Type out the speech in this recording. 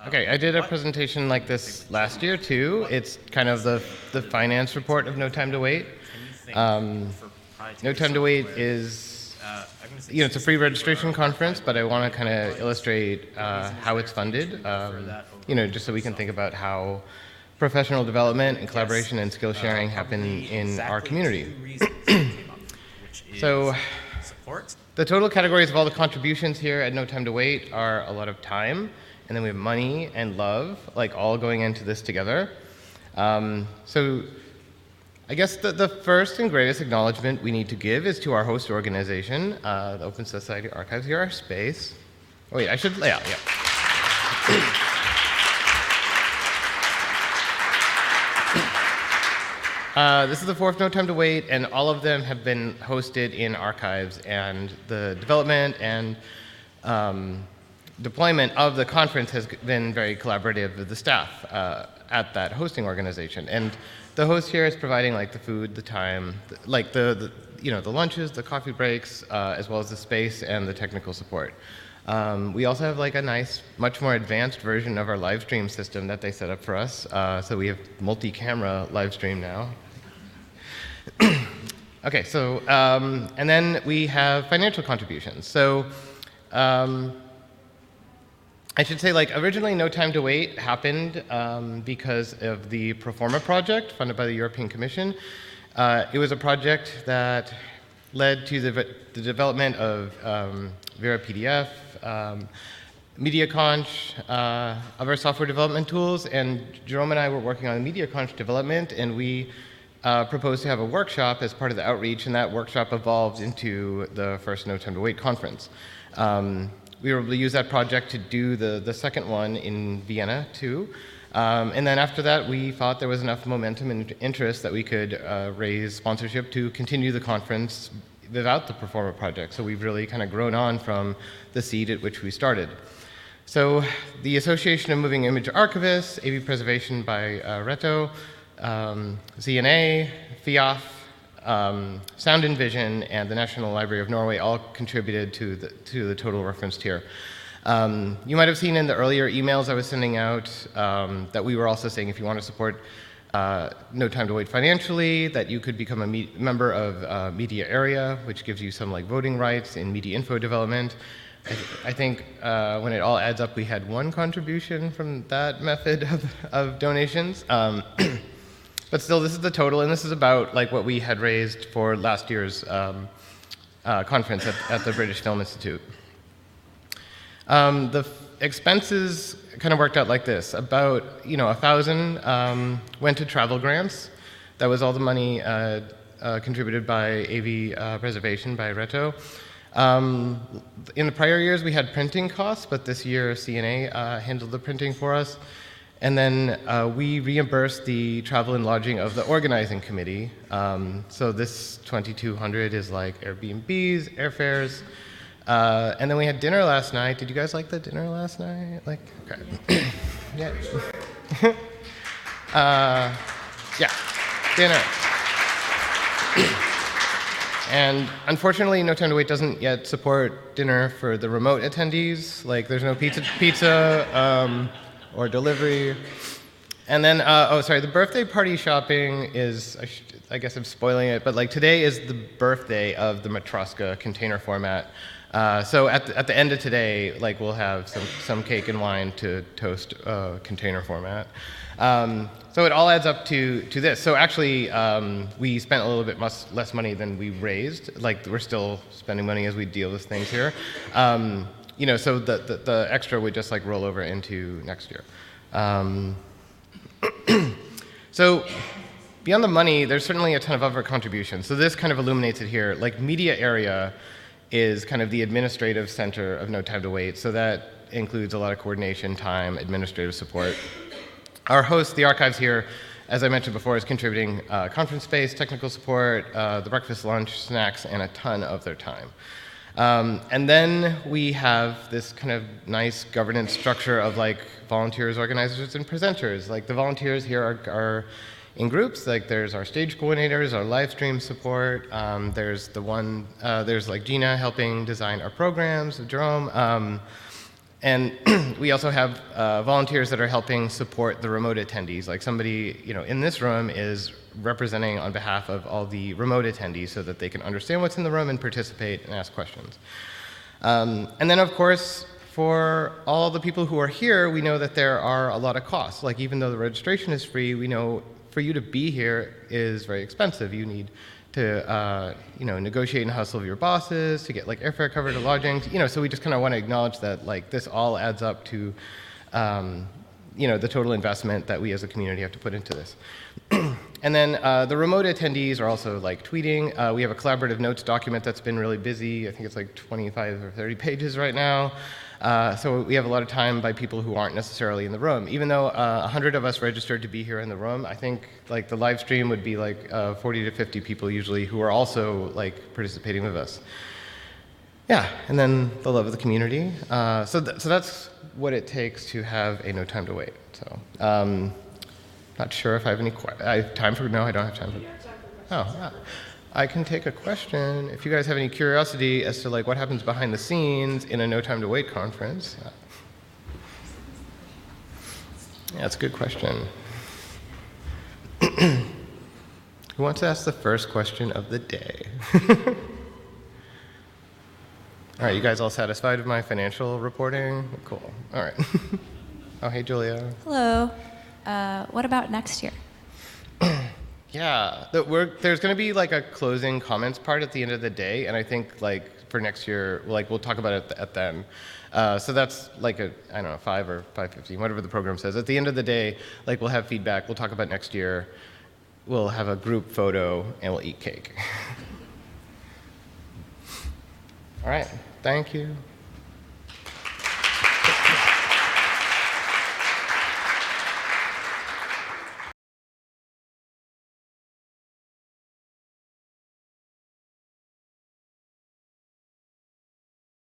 Okay, I did a presentation like this last year too. It's kind of the finance report of No Time to Wait. No Time to Wait is, it's a free registration conference, but I want to kind of illustrate how it's funded, just so we can think about how professional development and collaboration and skill sharing happen in our community. So the total categories of all the contributions here at No Time to Wait are a lot of time, and then we have money and love, like all going into this together. So I guess the first and greatest acknowledgement we need to give is to our host organization, the Open Society Archives, here, our space. Oh wait, I should lay out, yeah. This is the fourth No Time to Wait, and all of them have been hosted in archives, and the development and deployment of the conference has been very collaborative with the staff at that hosting organization. And the host here is providing like the food, the time, the lunches, the coffee breaks, as well as the space and the technical support. We also have like a nice, much more advanced version of our live stream system that they set up for us. So we have multi-camera live stream now. Okay, so, and then we have financial contributions. So, I should say, like, originally No Time to Wait happened because of the Proforma project funded by the European Commission. It was a project that led to the development of Vera PDF, MediaConch, of our software development tools, and Jerome and I were working on the MediaConch development, and we proposed to have a workshop as part of the outreach, and that workshop evolved into the first No Time to Wait conference. We were able to use that project to do the second one in Vienna too. And then after that, we thought there was enough momentum and interest that we could raise sponsorship to continue the conference without the Proforma project. So we've really kind of grown on from the seed at which we started. So the Association of Moving Image Archivists, AV Preservation by Reto, ZNA, FIAF, Sound and Vision, and the National Library of Norway all contributed to the total referenced here. You might have seen in the earlier emails I was sending out that we were also saying if you want to support No Time to Wait financially, that you could become a member of Media Area, which gives you some like voting rights in media info development. I think when it all adds up, we had one contribution from that method of donations. But still, this is the total, and this is about like what we had raised for last year's conference at the British Film Institute. The expenses kind of worked out like this. About 1,000 went to travel grants. That was all the money contributed by AV Preservation by Reto. In the prior years, we had printing costs, but this year CNA handled the printing for us. And then we reimbursed the travel and lodging of the organizing committee. So this 2,200 is like Airbnbs, airfares. And then we had dinner last night. Did you guys like the dinner last night? Like, okay. Yeah. Yeah, dinner. And unfortunately, No Time to Wait doesn't yet support dinner for the remote attendees. Like, there's no pizza or delivery. And then, the birthday party shopping is, I guess I'm spoiling it, but like today is the birthday of the Matroska container format. So at the end of today, like we'll have some cake and wine to toast container format. So it all adds up to this. So actually, we spent a little bit less money than we raised. Like we're still spending money as we deal with things here. So the extra would just like roll over into next year. So beyond the money, there's certainly a ton of other contributions. So this kind of illuminates it here. Like Media Area is kind of the administrative center of No Time to Wait. So that includes a lot of coordination, time, administrative support. Our host, the archives here, as I mentioned before, is contributing conference space, technical support, the breakfast, lunch, snacks, and a ton of their time. And then we have this kind of nice governance structure of like volunteers, organizers, and presenters. Like the volunteers here are in groups. Like there's our stage coordinators, our live stream support. There's like Gina helping design our programs, Jerome. And we also have volunteers that are helping support the remote attendees. Like somebody, in this room is representing on behalf of all the remote attendees so that they can understand what's in the room and participate and ask questions. And then, of course, for all the people who are here, we know that there are a lot of costs. Like even though the registration is free, we know for you to be here is very expensive. You need to negotiate and hustle with your bosses to get like airfare covered or lodging. So we just kind of want to acknowledge that like this all adds up to the total investment that we as a community have to put into this. And then the remote attendees are also like tweeting. We have a collaborative notes document that's been really busy. I think it's like 25 or 30 pages right now. So we have a lot of time by people who aren't necessarily in the room. Even though 100 of us registered to be here in the room, I think like the live stream would be like 40 to 50 people usually who are also like participating with us. Yeah, and then the love of the community. So that's what it takes to have a No Time to Wait. So not sure if I have any questions. I have time for, no, I don't have time for. Oh, I can take a question if you guys have any curiosity as to like what happens behind the scenes in a No Time to Wait conference. Yeah, that's a good question. Who wants to ask the first question of the day? All right, you guys all satisfied with my financial reporting? Cool. All right. Oh, hey, Julia. Hello. What about next year? Yeah, there's going to be like a closing comments part at the end of the day, and I think like for next year, like we'll talk about it at then. So that's like I don't know, 5 or 5:15, whatever the program says. At the end of the day, like we'll have feedback. We'll talk about next year. We'll have a group photo, and we'll eat cake. All right. Thank you.